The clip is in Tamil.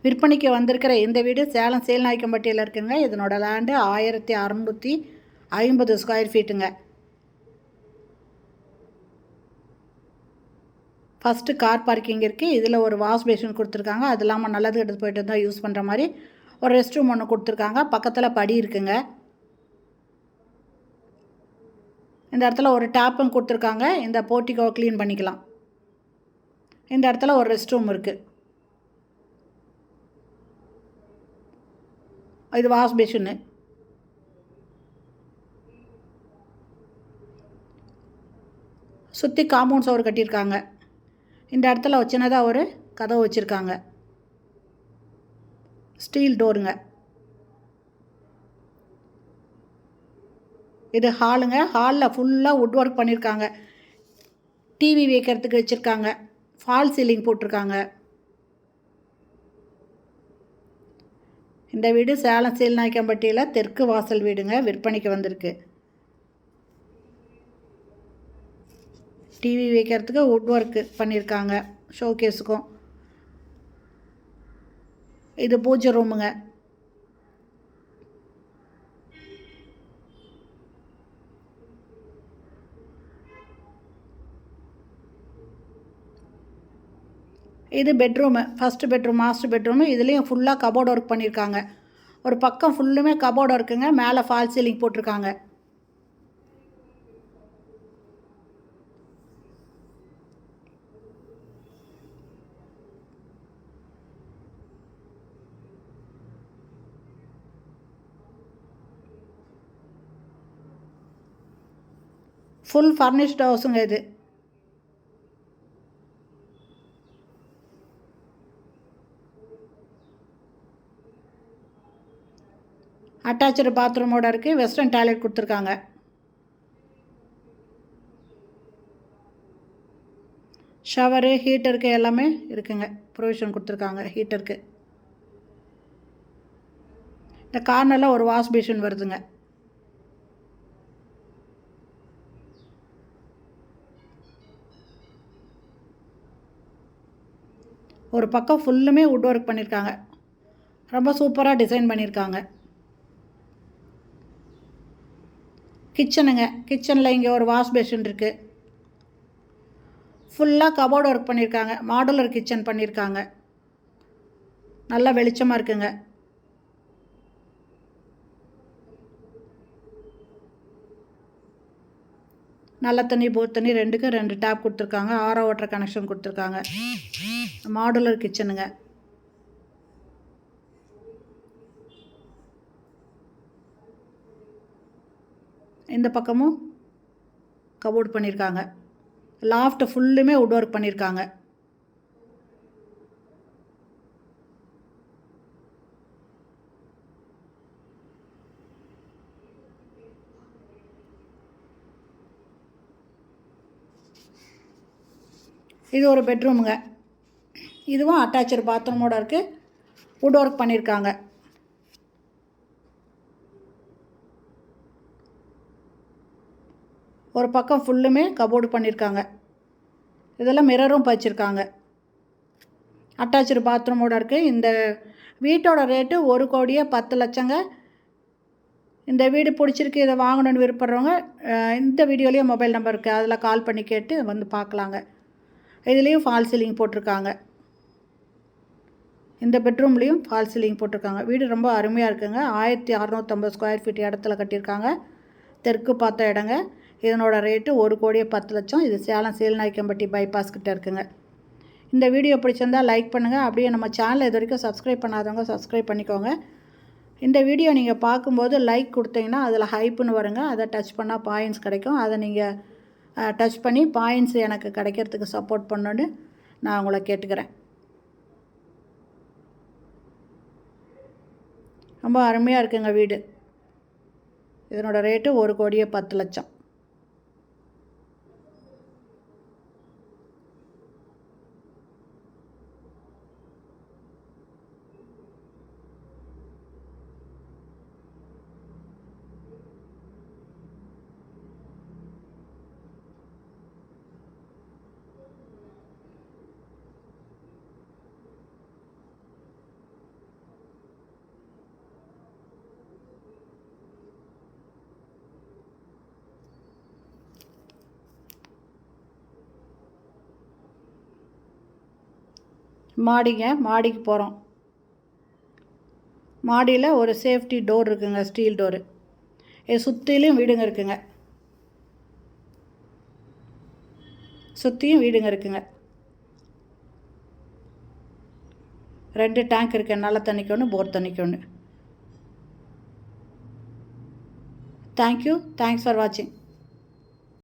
விற்பனைக்கு வந்திருக்கிற இந்த வீடு சேலம் சீலநாயக்கம்பட்டியில் இருக்குங்க. இதனோட லேண்டு 1650 ஸ்கொயர் ஃபீட்டுங்க. ஃபஸ்ட்டு கார் பார்க்கிங் இருக்குது. இதில் ஒரு வாஷ் பேஷன் கொடுத்துருக்காங்க. அது இல்லாமல் நல்லது எடுத்து போய்ட்டு தான் யூஸ் பண்ணுற மாதிரி ஒரு ரெஸ்ட் ரூம் ஒன்று கொடுத்துருக்காங்க. பக்கத்தில் படி இருக்குங்க. இந்த இடத்துல ஒரு டேப்பும் கொடுத்துருக்காங்க. இந்த போர்ட்டிகோ க்ளீன் பண்ணிக்கலாம். இந்த இடத்துல ஒரு ரெஸ்ட் ரூம் இருக்குது. இது வாஷ் பேஷன்னு. சுற்றி காம்பவுண்ட் சவர் கட்டியிருக்காங்க. இந்த இடத்துல சின்னதாக ஒரு கதவு வச்சுருக்காங்க. ஸ்டீல் டோருங்க. இது ஹாலுங்க. ஹாலில் ஃபுல்லாக வுட் ஒர்க் பண்ணியிருக்காங்க. டிவி வைக்கிறதுக்கு வச்சுருக்காங்க. ஃபால் சீலிங் போட்டிருக்காங்க. இந்த வீடு சேலம் சீலநாயக்கம்பட்டியில் தெற்கு வாசல் வீடுங்க. விற்பனைக்கு வந்திருக்கு. டிவி வைக்கிறதுக்கு வுட் ஒர்க்கு பண்ணியிருக்காங்க. ஷோகேஸுக்கும். இது பூஜை ரூமுங்க. இது bedroom. First bedroom, master bedroom. இதுலேயும் ஃபுல்லாக கபோர்டு ஒர்க் பண்ணியிருக்காங்க. ஒரு பக்கம் ஃபுல்லுமே கபோர்டு ஒர்க்குங்க. மேலே ஃபால் சீலிங் போட்டிருக்காங்க. ஃபுல் ஃபர்னிஷ்டு ஹவுஸுங்க இது. அட்டாச்சு பாத்ரூமோடு இருக்குது. வெஸ்டர்ன் டாய்லெட் கொடுத்துருக்காங்க. ஷவரு, ஹீட்டருக்கு எல்லாமே இருக்குங்க. ப்ரொவிஷன் கொடுத்துருக்காங்க ஹீட்டருக்கு. இந்த கார்னரில் ஒரு வாஷ் பேஷன் வருதுங்க. ஒரு பக்கம் ஃபுல்லுமே வுட் ஒர்க் பண்ணியிருக்காங்க. ரொம்ப சூப்பராக டிசைன் பண்ணியிருக்காங்க. கிச்சனுங்க. கிச்சனில் இங்கே ஒரு வாஷ் பேஷன் இருக்குது. ஃபுல்லாக கபோர்டு ஒர்க் பண்ணியிருக்காங்க. மாடுலர் கிச்சன் பண்ணியிருக்காங்க. நல்லா வெளிச்சமாக இருக்குங்க. நல்ல தண்ணி, போர் தண்ணி ரெண்டுக்கும் 2 டேப் கொடுத்துருக்காங்க. ஆரோ வாட்டர் கனெக்ஷன் கொடுத்துருக்காங்க. மாடுலர் கிச்சனுங்க. இந்த பக்கமும் கபோர்டு பண்ணியிருக்காங்க. லாஃப்ட் ஃபுல்லுமே வுட் ஒர்க் பண்ணியிருக்காங்க. இது ஒரு பெட்ரூமுங்க. இதுவும் அட்டாச்சு பாத்ரூமோடு இருக்குது. வுட் ஒர்க் பண்ணியிருக்காங்க. ஒரு பக்கம் ஃபுல்லுமே கபோர்டு பண்ணியிருக்காங்க. இதெல்லாம் மிரரும் வச்சுருக்காங்க. அட்டாச்சு பாத்ரூமோடு இருக்குது. இந்த வீட்டோட ரேட்டு 1,10,00,000ங்க. இந்த வீடு பிடிச்சிருக்கு, இதை வாங்கணுன்னு விருப்பப்படுறவங்க இந்த வீடியோலேயே மொபைல் நம்பர் இருக்குது. அதில் கால் பண்ணி கேட்டு வந்து பார்க்கலாங்க. இதுலேயும் ஃபால் சீலிங் போட்டிருக்காங்க. இந்த பெட்ரூம்லேயும் ஃபால் சீலிங் போட்டிருக்காங்க. வீடு ரொம்ப அருமையாக இருக்குங்க. 1650 ஸ்கொயர் ஃபீட் இடத்துல கட்டியிருக்காங்க. தெற்கு பார்த்த இடங்க. இதனோட ரேட்டு 1,10,00,000. இது சேலம் சீலநாயக்கம்பட்டி பைபாஸ் கிட்டே இருக்குங்க. இந்த வீடியோ பிடிச்சிருந்தால் லைக் பண்ணுங்கள். அப்படியே நம்ம சேனலை இது வரைக்கும் சப்ஸ்கிரைப் பண்ணாதவங்க சப்ஸ்கிரைப் பண்ணிக்கோங்க. இந்த வீடியோ நீங்கள் பார்க்கும்போது லைக் கொடுத்தீங்கன்னா அதில் ஹைப்புன்னு வருங்க. அதை டச் பண்ணால் பாயிண்ட்ஸ் கிடைக்கும். அதை நீங்கள் டச் பண்ணி பாயிண்ட்ஸ் எனக்கு கிடைக்கிறதுக்கு சப்போர்ட் பண்ணணுன்னு நான் உங்களை கேட்டுக்கிறேன். ரொம்ப அருமையாக இருக்குங்க வீடு. இதனோட ரேட்டு 1,10,00,000. மாடிக்கு போகிறோம். மாடியில் ஒரு சேஃப்டி டோர் இருக்குங்க, ஸ்டீல் டோரு. இது சுற்றிலும் வீடுங்க இருக்குங்க, சுற்றியும் வீடுங்க இருக்குங்க. 2 டேங்க் இருக்குது, நல்ல தண்ணிக்கு ஒன்று, போர் தண்ணிக்கு ஒன்று. தேங்க்யூ, தேங்க்ஸ் ஃபார் வாட்சிங்.